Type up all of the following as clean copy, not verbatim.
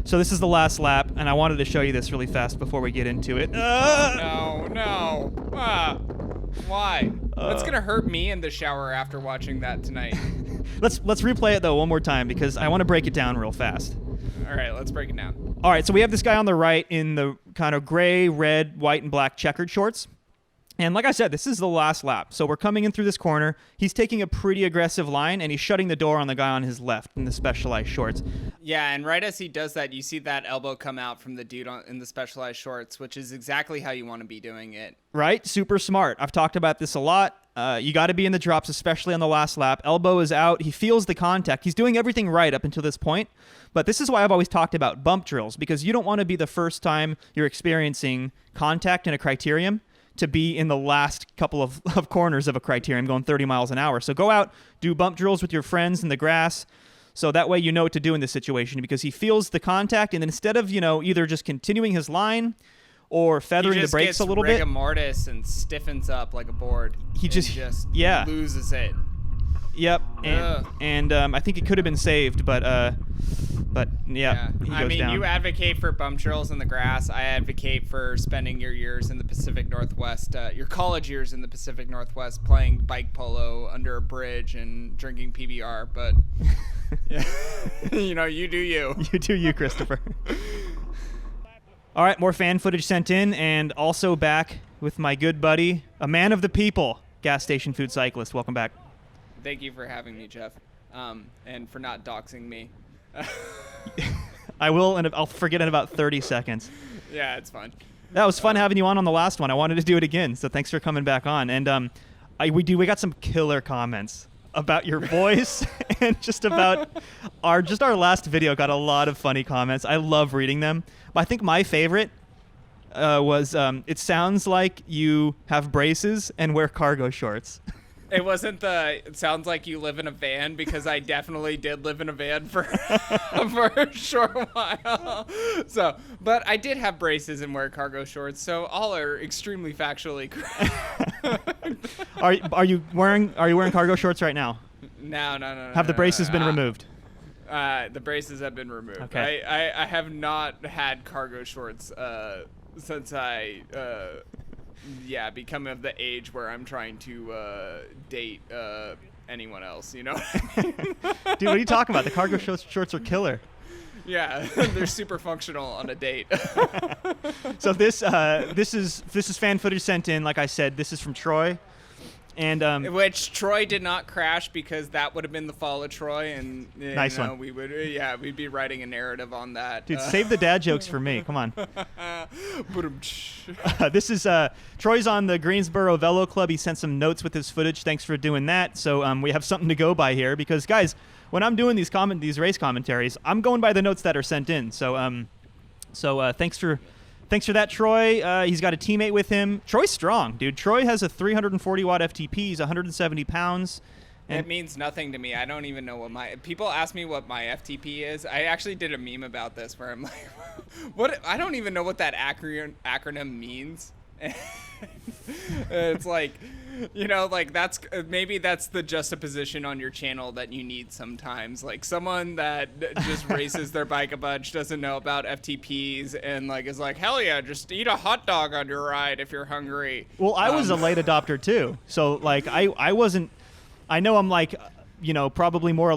So this is the last lap, and I wanted to show you this really fast before we get into it. No. Why? That's gonna hurt me in the shower after watching that tonight. Let's replay it though one more time because I want to break it down real fast. All right, let's break it down. All right, so we have this guy on the right in the kind of gray, red, white, and black checkered shorts. And like I said, this is the last lap. So we're coming in through this corner. He's taking a pretty aggressive line, and he's shutting the door on the guy on his left in the Specialized shorts. Yeah, and right as he does that, you see that elbow come out from the dude in the Specialized shorts, which is exactly how you want to be doing it. Right? Super smart. I've talked about this a lot. You got to be in the drops, especially on the last lap. Elbow is out. He feels the contact. He's doing everything right up until this point. But this is why I've always talked about bump drills, because you don't want to be the first time you're experiencing contact in a criterium to be in the last couple of corners of a criterium going 30 miles an hour. So go out, do bump drills with your friends in the grass. So that way you know what to do in this situation, because he feels the contact, and instead of, either just continuing his line or feathering the brakes a little bit. He just gets rigor mortis and stiffens up like a board. He just loses it. Yep, and I think it could have been saved, but yeah. He goes down. You advocate for bump drills in the grass. I advocate for spending your years in the Pacific Northwest, your college years in the Pacific Northwest, playing bike polo under a bridge and drinking PBR. But you do you. You do you, Christopher. All right, more fan footage sent in, and also back with my good buddy, a man of the people, gas station food cyclist. Welcome back. Thank you for having me, Jeff, and for not doxing me. I will, and I'll forget in about 30 seconds. Yeah, it's fun. That was fun having you on the last one. I wanted to do it again, so thanks for coming back on. And we got some killer comments about your voice and just about our last video got a lot of funny comments. I love reading them. But I think my favorite was it sounds like you have braces and wear cargo shorts. It sounds like you live in a van, because I definitely did live in a van for a short while. So, but I did have braces and wear cargo shorts, so all are extremely factually correct. Are you wearing cargo shorts right now? No. Have the braces been removed? The braces have been removed. Okay. I have not had cargo shorts since I become of the age where I'm trying to date anyone else, Dude, what are you talking about? The cargo shorts are killer. Yeah, they're super functional on a date. So this is fan footage sent in. Like I said, this is from Troy. And which Troy did not crash, because that would have been the fall of Troy, and nice one. We'd be writing a narrative on that. Dude, save the dad jokes for me. Come on. This is Troy's on the Greensboro Velo Club. He sent some notes with his footage. Thanks for doing that. So we have something to go by here, because guys, when I'm doing these race commentaries, I'm going by the notes that are sent in. So Thanks for that, Troy. He's got a teammate with him. Troy's strong, dude. Troy has a 340 watt FTP. He's 170 pounds. And it means nothing to me. I don't even know what people ask me what my FTP is. I actually did a meme about this where I'm like, what? I don't even know what that acronym means. It's like, that's maybe that's the juxtaposition on your channel that you need sometimes. Like someone that just races their bike a bunch, doesn't know about FTPs, and is like, hell yeah, just eat a hot dog on your ride if you're hungry. Well, I was a late adopter too. So I wasn't, I know I'm probably more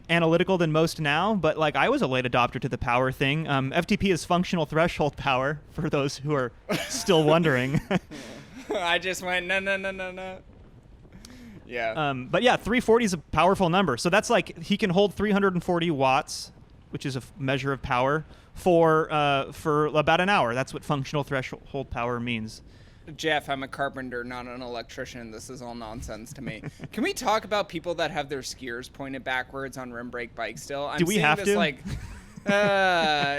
analytical than most now, but I was a late adopter to the power thing. FTP is functional threshold power, for those who are still wondering. I just went, no. Yeah. But yeah, 340 is a powerful number. So that's he can hold 340 watts, which is a measure of power, for about an hour. That's what functional threshold power means. Jeff, I'm a carpenter, not an electrician. This is all nonsense to me. Can we talk about people that have their skiers pointed backwards on rim brake bikes still? Do we have to?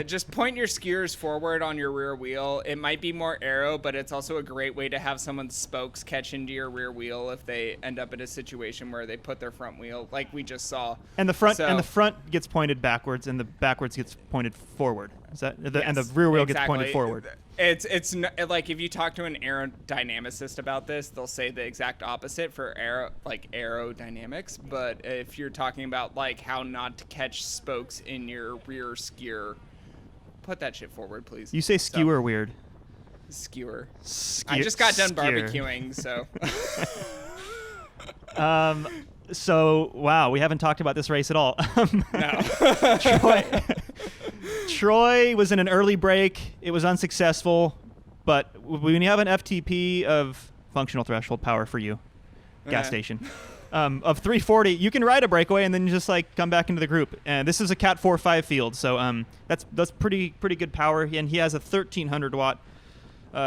Just point your skiers forward on your rear wheel. It might be more aero, but it's also a great way to have someone's spokes catch into your rear wheel if they end up in a situation where they put their front wheel, like we just saw. And the front gets pointed backwards, and the backwards gets pointed forward. Is that yes, and the rear wheel gets pointed forward? It's like if you talk to an aerodynamicist about this, they'll say the exact opposite for aerodynamics. But if you're talking about how not to catch spokes in your rear skier, put that shit forward, please. You say skewer weird. Skewer. I just got done Skewer. barbecuing, so. So wow, we haven't talked about this race at all. No. Troy was in an early break. It was unsuccessful, but when you have an FTP of functional threshold power for you, gas station, of 340, you can ride a breakaway and then just like come back into the group. And this is a Cat 4.5 field, so that's pretty good power. And he has a 1300 watt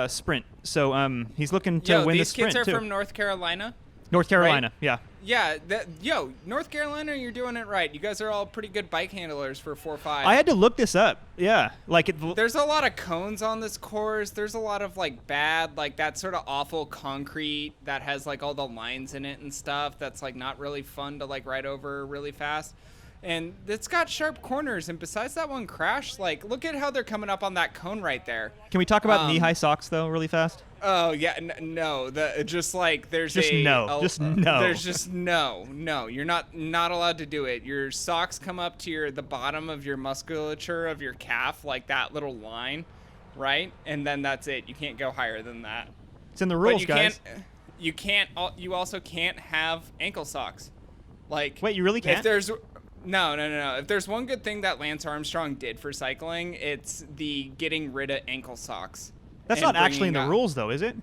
sprint, so he's looking to win the sprint these kids are too. from North Carolina. North Carolina, right? Yeah. Yeah, North Carolina, you're doing it right. You guys are all pretty good bike handlers for 4.5. I had to look this up. Yeah, There's a lot of cones on this course. There's a lot of like bad, like that sort of awful concrete that has like all the lines in it and stuff. That's like not really fun to like ride over really fast. And it's got sharp corners. And besides that one crash, like look at how they're coming up on that cone right there. Can we talk about knee-high socks though, really fast? Oh yeah, no. Just like there's just no. There's just no. You're not allowed to do it. Your socks come up to the bottom of your musculature of your calf, like that little line, right? And then that's it. You can't go higher than that. It's in the rules, but guys. You also can't have ankle socks. Like wait, you really can't? If there's no. If there's one good thing that Lance Armstrong did for cycling, it's the getting rid of ankle socks. That's not actually in the rules, though, is it?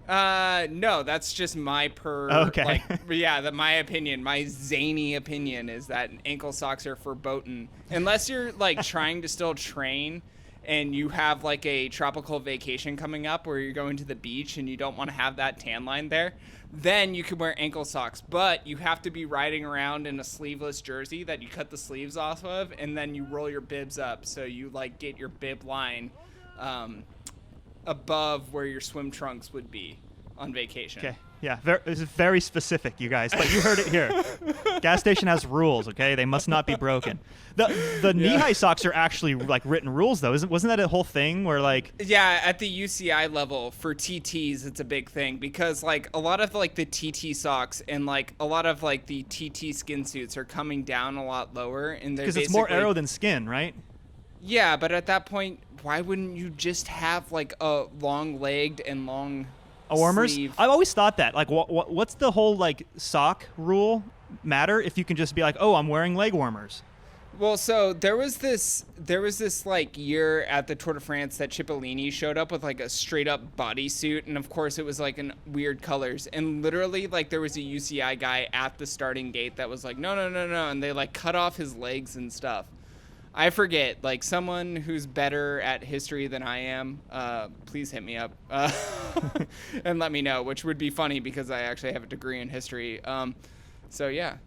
No, that's just my Okay. my opinion, my zany opinion is that ankle socks are verboten. Unless you're like trying to still train and you have like a tropical vacation coming up where you're going to the beach and you don't want to have that tan line there, then you can wear ankle socks. But you have to be riding around in a sleeveless jersey that you cut the sleeves off of, and then you roll your bibs up so you like get your bib line above where your swim trunks would be on vacation. Okay. Yeah, this is very specific, you guys, but you heard it here. Gas station has rules, okay? They must not be broken. The knee-high socks are actually like written rules, though. Wasn't that a whole thing where like? Yeah, at the UCI level for TTs, it's a big thing because like a lot of like the TT socks and like a lot of like the TT skin suits are coming down a lot lower, and because it's more aero than skin, right? Yeah, but at that point, why wouldn't you just have like a long-legged and long warmers? sleeve? I've always thought that. Like, what's the whole like sock rule matter if you can just be like, oh, I'm wearing leg warmers? Well, so there was this like year at the Tour de France that Cipollini showed up with like a straight up bodysuit, and of course it was like in weird colors, and literally like there was a UCI guy at the starting gate that was like, no, and they like cut off his legs and stuff. I forget, like someone who's better at history than I am, please hit me up and let me know, which would be funny because I actually have a degree in history. So yeah.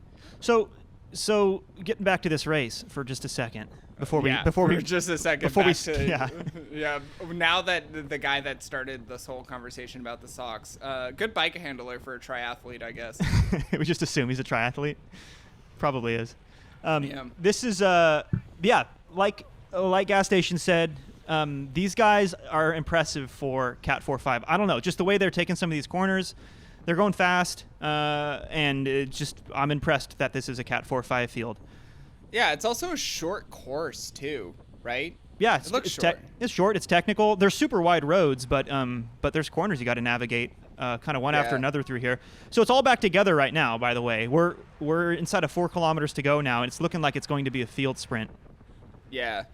So getting back to this race for just a second before we just a second before yeah. Now that the guy that started this whole conversation about the socks, good bike handler for a triathlete, I guess. We just assume he's a triathlete. Probably is. Yeah. This is like Gas Station said, these guys are impressive for Cat 4.5. I don't know, just the way they're taking some of these corners, they're going fast, and I'm impressed that this is a Cat 4.5 field. Yeah, it's also a short course too, right? Yeah, it looks short. It's short. It's technical. They're super wide roads, but there's corners you got to navigate, kind of one after another through here. So it's all back together right now. By the way, we're inside of 4 kilometers to go now, and it's looking like it's going to be a field sprint. Yeah.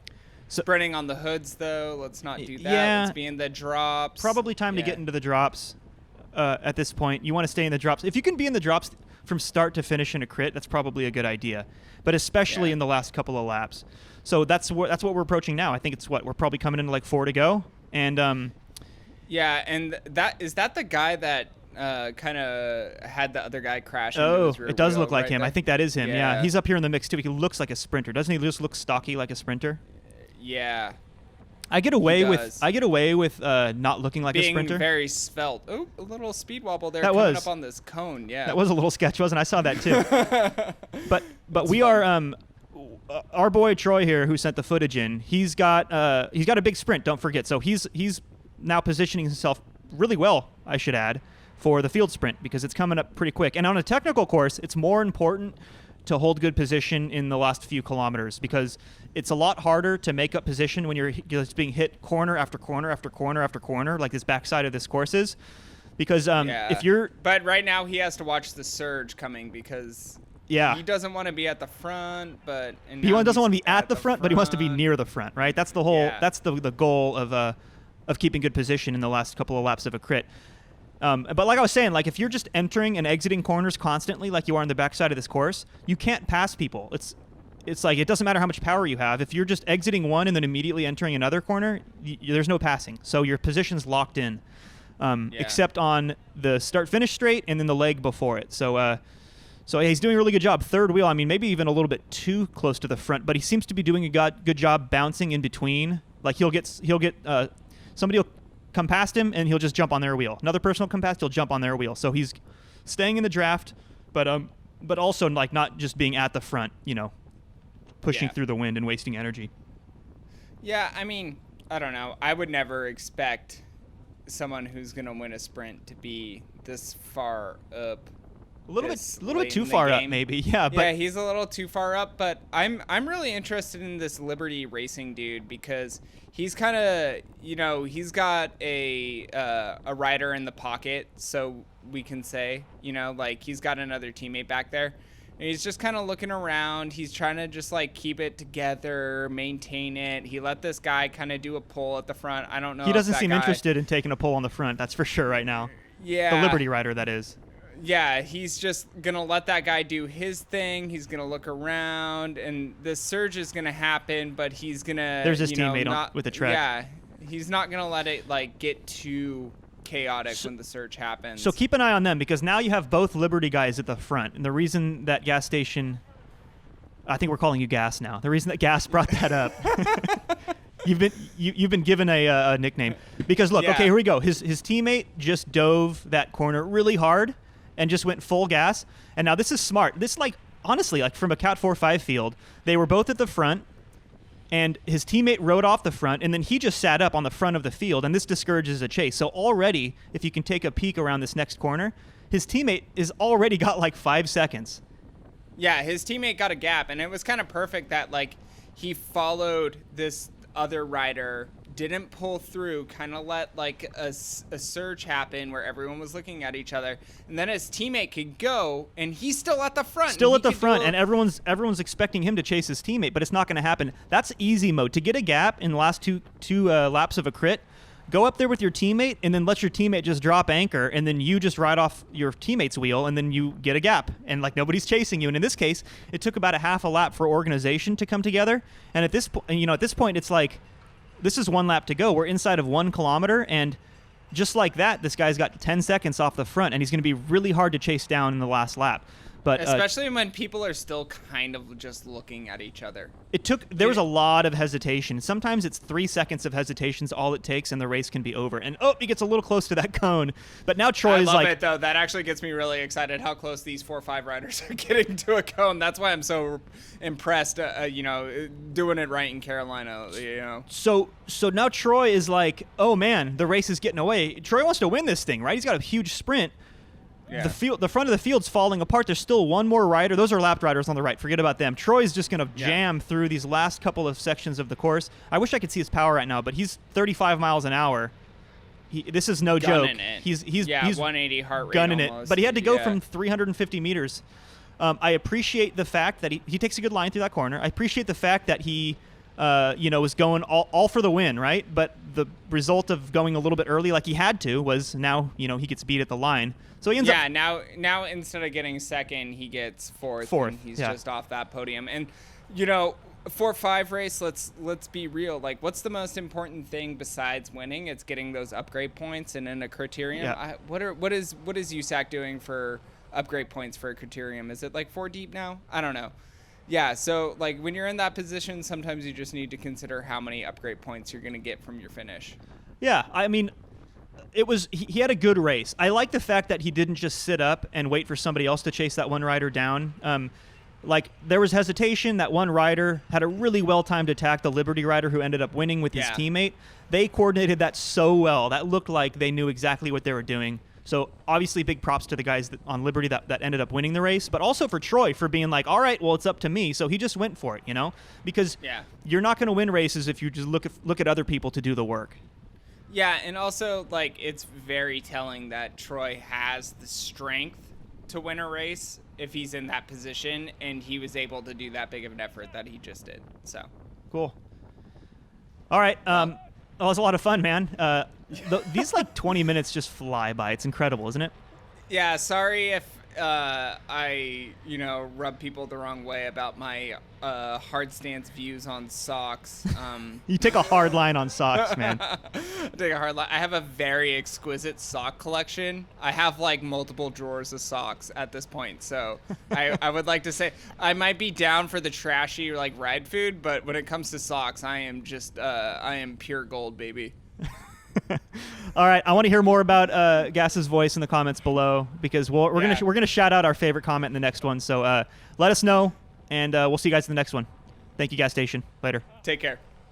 Sprinting on the hoods though. Let's not do that. Yeah. Let's be in the drops. Probably time to get into the drops. At this point, you want to stay in the drops. If you can be in the drops from start to finish in a crit, that's probably a good idea. But especially in the last couple of laps. So that's what we're approaching now. I think it's we're probably coming into like 4 to go. And yeah, and is that the guy that kind of had the other guy crash? Oh, into his rear it does wheel look like right him. there? I think that is him. Yeah. Yeah, he's up here in the mix too. He looks like a sprinter, doesn't he? Just look stocky like a sprinter. Yeah. I get away with not looking like a sprinter. Being very svelte. Oh, a little speed wobble there up on this cone. Yeah. That was a little sketch, wasn't it? I saw that too. but we are our boy Troy here, who sent the footage in. He's got a big sprint. Don't forget. So he's now positioning himself really well, I should add, for the field sprint because it's coming up pretty quick. And on a technical course, it's more important to hold good position in the last few kilometers, because it's a lot harder to make up position when you're just being hit corner after corner after corner after corner, like this backside of this course is. Because if you're... But right now he has to watch the surge coming because he doesn't want to be at the front, but... He doesn't want to be at the front, but he wants to be near the front, right? That's the whole... That's the goal of keeping good position in the last couple of laps of a crit. But like I was saying, like if you're just entering and exiting corners constantly like you are on the backside of this course, you can't pass people. It's like it doesn't matter how much power you have. If you're just exiting one and then immediately entering another corner, there's no passing. So your position's locked in. Except on the start-finish straight and then the leg before it. So he's doing a really good job. Third wheel, I mean, maybe even a little bit too close to the front, but he seems to be doing a good job bouncing in between. Like he'll get somebody will come past him and he'll just jump on their wheel. Another person will come past, he'll jump on their wheel. So he's staying in the draft, but also like not just being at the front, pushing through the wind and wasting energy. Yeah, I mean, I don't know. I would never expect someone who's going to win a sprint to be this far up. A little bit too far up, maybe. Yeah, but he's a little too far up. But I'm really interested in this Liberty Racing dude because he's kind of he's got a rider in the pocket, so we can say like he's got another teammate back there. And he's just kind of looking around. He's trying to just like keep it together, maintain it. He let this guy kind of do a pull at the front. I don't know. He doesn't seem interested in taking a pull on the front. That's for sure right now. Yeah. The Liberty rider, that is. Yeah, he's just going to let that guy do his thing. He's going to look around, and the surge is going to happen, but he's going to... There's his teammate with the Trek. Yeah, he's not going to let it like get too chaotic when the surge happens. So keep an eye on them, because now you have both Liberty guys at the front. And the reason that gas station... I think we're calling you Gas now. The reason that Gas brought that up... You've been given a nickname. Because look, okay, here we go. His teammate just dove that corner really hard and just went full gas. And now this is smart. This, like, honestly, like from a Cat 4-5 field, they were both at the front, and his teammate rode off the front, and then he just sat up on the front of the field, and this discourages a chase. So already, if you can take a peek around this next corner, his teammate is already got like 5 seconds. Yeah, his teammate got a gap, and it was kind of perfect that, like, he followed this other rider, didn't pull through, kind of let like a surge happen where everyone was looking at each other, and then his teammate could go, and he's still at the front. And everyone's expecting him to chase his teammate, but it's not going to happen. That's easy mode. To get a gap in the last two laps of a crit, go up there with your teammate, and then let your teammate just drop anchor, and then you just ride off your teammate's wheel, and then you get a gap, and like nobody's chasing you. And in this case, it took about a half a lap for organization to come together. And at this point, it's like, this is 1 lap to go. We're inside of 1 kilometer, and just like that, this guy's got 10 seconds off the front, and he's going to be really hard to chase down in the last lap. But especially when people are still kind of just looking at each other. There was a lot of hesitation. Sometimes it's 3 seconds of hesitation's all it takes, and the race can be over. And he gets a little close to that cone. But now Troy's like... I love it, though. That actually gets me really excited how close these 4-5 riders are getting to a cone. That's why I'm so impressed, doing it right in Carolina, So now Troy is like, oh, man, the race is getting away. Troy wants to win this thing, right? He's got a huge sprint. Yeah. The front of the field's falling apart. There's still one more rider. Those are lapped riders on the right. Forget about them. Troy's just going to jam through these last couple of sections of the course. I wish I could see his power right now, but he's 35 miles an hour. This is no joke. It. He's 180 heart rate gunning almost. It. But he had to go from 350 meters. I appreciate the fact that he takes a good line through that corner. I appreciate the fact that he was going all for the win, right? But the result of going a little bit early like he had to was now, he gets beat at the line. So he ends up... now instead of getting second, he gets fourth. And he's just off that podium. And, 4-5 race, let's be real. Like, what's the most important thing besides winning? It's getting those upgrade points and in a criterium. Yeah. What is USAC doing for upgrade points for a criterium? Is it like 4 deep now? I don't know. Yeah, so like when you're in that position, sometimes you just need to consider how many upgrade points you're going to get from your finish. Yeah, I mean, he had a good race. I like the fact that he didn't just sit up and wait for somebody else to chase that one rider down. Like there was hesitation. That one rider had a really well-timed attack, the Liberty rider who ended up winning with his teammate. They coordinated that so well. That looked like they knew exactly what they were doing. So obviously big props to the guys on Liberty that ended up winning the race, but also for Troy for being like, all right, well, it's up to me. So he just went for it, because you're not going to win races if you just look at other people to do the work. Yeah, and also, like, it's very telling that Troy has the strength to win a race if he's in that position, and he was able to do that big of an effort that he just did. So cool. All right. That was a lot of fun, man. These 20 minutes just fly by. It's incredible, isn't it? Yeah, sorry if I, rub people the wrong way about my hard stance views on socks. You take a hard line on socks, man. I take a hard line. I have a very exquisite sock collection. I have multiple drawers of socks at this point. So I would like to say I might be down for the trashy ride food, but when it comes to socks, I am just I am pure gold, baby. All right, I want to hear more about Gas's voice in the comments below, because we're gonna shout out our favorite comment in the next one. So let us know, and we'll see you guys in the next one. Thank you, Gas Station. Later. Take care.